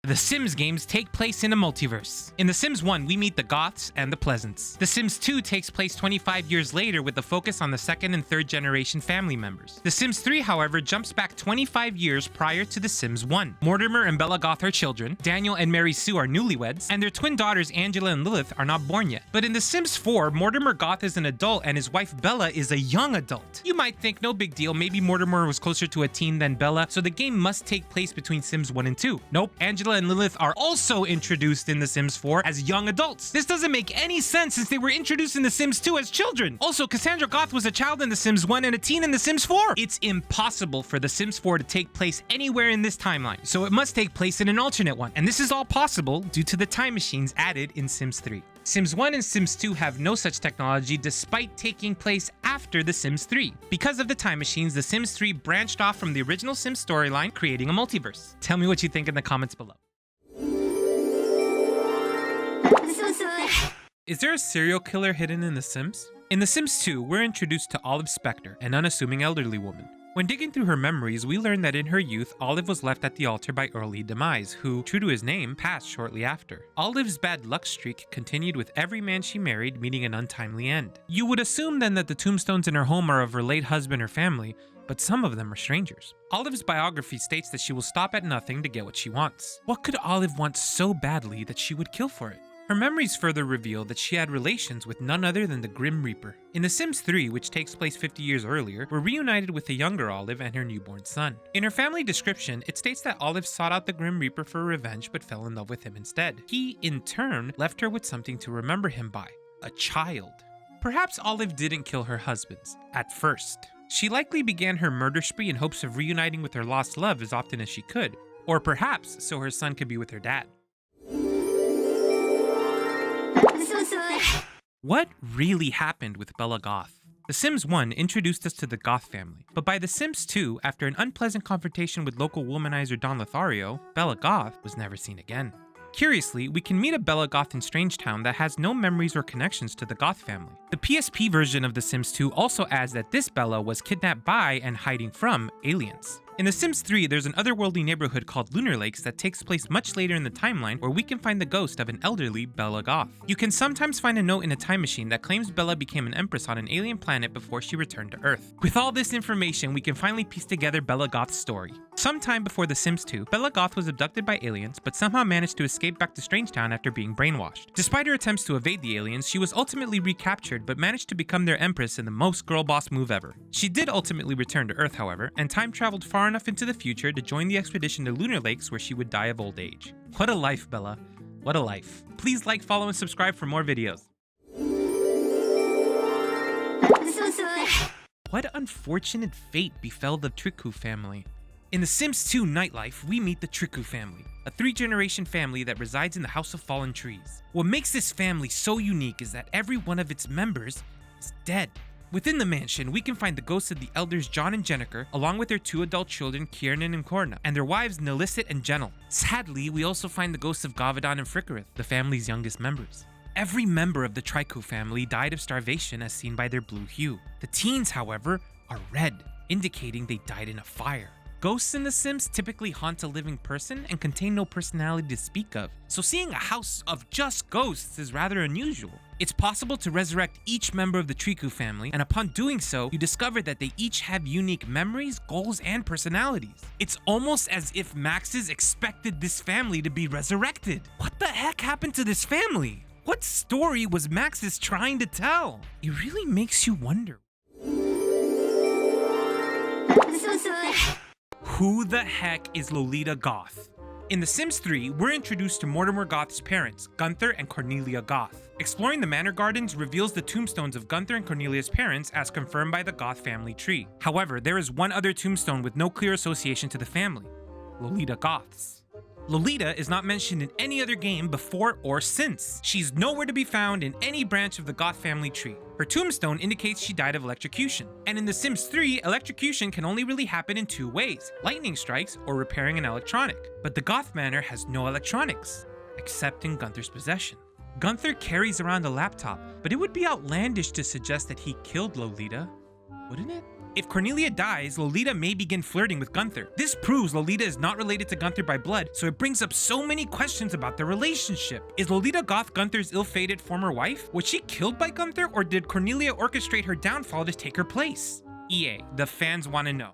The Sims games take place in a multiverse. In The Sims 1, we meet the Goths and the Pleasants. The Sims 2 takes place 25 years later with the focus on the second and third generation family members. The Sims 3, however, jumps back 25 years prior to The Sims 1. Mortimer and Bella Goth are children, Daniel and Mary Sue are newlyweds, and their twin daughters Angela and Lilith are not born yet. But in The Sims 4, Mortimer Goth is an adult and his wife Bella is a young adult. You might think no big deal, maybe Mortimer was closer to a teen than Bella, so the game must take place between Sims 1 and 2. Nope, Angela and Lilith are also introduced in The Sims 4 as young adults. This doesn't make any sense since they were introduced in The Sims 2 as children. Also, Cassandra Goth was a child in The Sims 1 and a teen in The Sims 4. It's impossible for The Sims 4 to take place anywhere in this timeline, so it must take place in an alternate one. And this is all possible due to the time machines added in Sims 3. Sims 1 and Sims 2 have no such technology despite taking place after The Sims 3. Because of the time machines, The Sims 3 branched off from the original Sims storyline, creating a multiverse. Tell me what you think in the comments below. Is there a serial killer hidden in The Sims? In The Sims 2, we're introduced to Olive Spectre, an unassuming elderly woman. When digging through her memories, we learn that in her youth, Olive was left at the altar by Early Demise, who, true to his name, passed shortly after. Olive's bad luck streak continued with every man she married meeting an untimely end. You would assume then that the tombstones in her home are of her late husband or family, but some of them are strangers. Olive's biography states that she will stop at nothing to get what she wants. What could Olive want so badly that she would kill for it? Her memories further reveal that she had relations with none other than the Grim Reaper. In The Sims 3, which takes place 50 years earlier, we're reunited with a younger Olive and her newborn son. In her family description, it states that Olive sought out the Grim Reaper for revenge but fell in love with him instead. He, in turn, left her with something to remember him by: a child. Perhaps Olive didn't kill her husbands, at first. She likely began her murder spree in hopes of reuniting with her lost love as often as she could, or perhaps so her son could be with her dad. What really happened with Bella Goth? The Sims 1 introduced us to the Goth family, but by The Sims 2, after an unpleasant confrontation with local womanizer Don Lothario, Bella Goth was never seen again. Curiously, we can meet a Bella Goth in Strangetown that has no memories or connections to the Goth family. The PSP version of The Sims 2 also adds that this Bella was kidnapped by and hiding from aliens. In The Sims 3, there's an otherworldly neighborhood called Lunar Lakes that takes place much later in the timeline where we can find the ghost of an elderly Bella Goth. You can sometimes find a note in a time machine that claims Bella became an empress on an alien planet before she returned to Earth. With all this information, we can finally piece together Bella Goth's story. Sometime before The Sims 2, Bella Goth was abducted by aliens, but somehow managed to escape back to Strangetown after being brainwashed. Despite her attempts to evade the aliens, she was ultimately recaptured but managed to become their empress in the most girl boss move ever. She did ultimately return to Earth, however, and time traveled far enough into the future to join the expedition to Lunar Lakes where she would die of old age. What a life, Bella. What a life. Please like, follow, and subscribe for more videos. What unfortunate fate befell the Triku family? In The Sims 2 Nightlife, we meet the Triku family, a 3-generation family that resides in the House of Fallen Trees. What makes this family so unique is that every one of its members is dead. Within the mansion, we can find the ghosts of the elders John and Jennifer, along with their 2 adult children Kiernan and Korna, and their wives Nelisset and Genel. Sadly, we also find the ghosts of Gavadan and Frickarith, the family's youngest members. Every member of the Triku family died of starvation as seen by their blue hue. The teens, however, are red, indicating they died in a fire. Ghosts in The Sims typically haunt a living person and contain no personality to speak of, so seeing a house of just ghosts is rather unusual. It's possible to resurrect each member of the Triku family, and upon doing so, you discover that they each have unique memories, goals, and personalities. It's almost as if Maxes expected this family to be resurrected. What the heck happened to this family? What story was Maxes trying to tell? It really makes you wonder. Who the heck is Lolita Goth? In The Sims 3, we're introduced to Mortimer Goth's parents, Gunther and Cornelia Goth. Exploring the manor gardens reveals the tombstones of Gunther and Cornelia's parents as confirmed by the Goth family tree. However, there is one other tombstone with no clear association to the family: Lolita Goth's. Lolita is not mentioned in any other game before or since. She's nowhere to be found in any branch of the Goth family tree. Her tombstone indicates she died of electrocution. And in The Sims 3, electrocution can only really happen in 2 ways: lightning strikes or repairing an electronic. But the Goth manor has no electronics, except in Gunther's possession. Gunther carries around a laptop, but it would be outlandish to suggest that he killed Lolita, wouldn't it? If Cornelia dies, Lolita may begin flirting with Gunther. This proves Lolita is not related to Gunther by blood, so it brings up so many questions about their relationship. Is Lolita Goth Gunther's ill-fated former wife? Was she killed by Gunther, or did Cornelia orchestrate her downfall to take her place? EA, the fans want to know.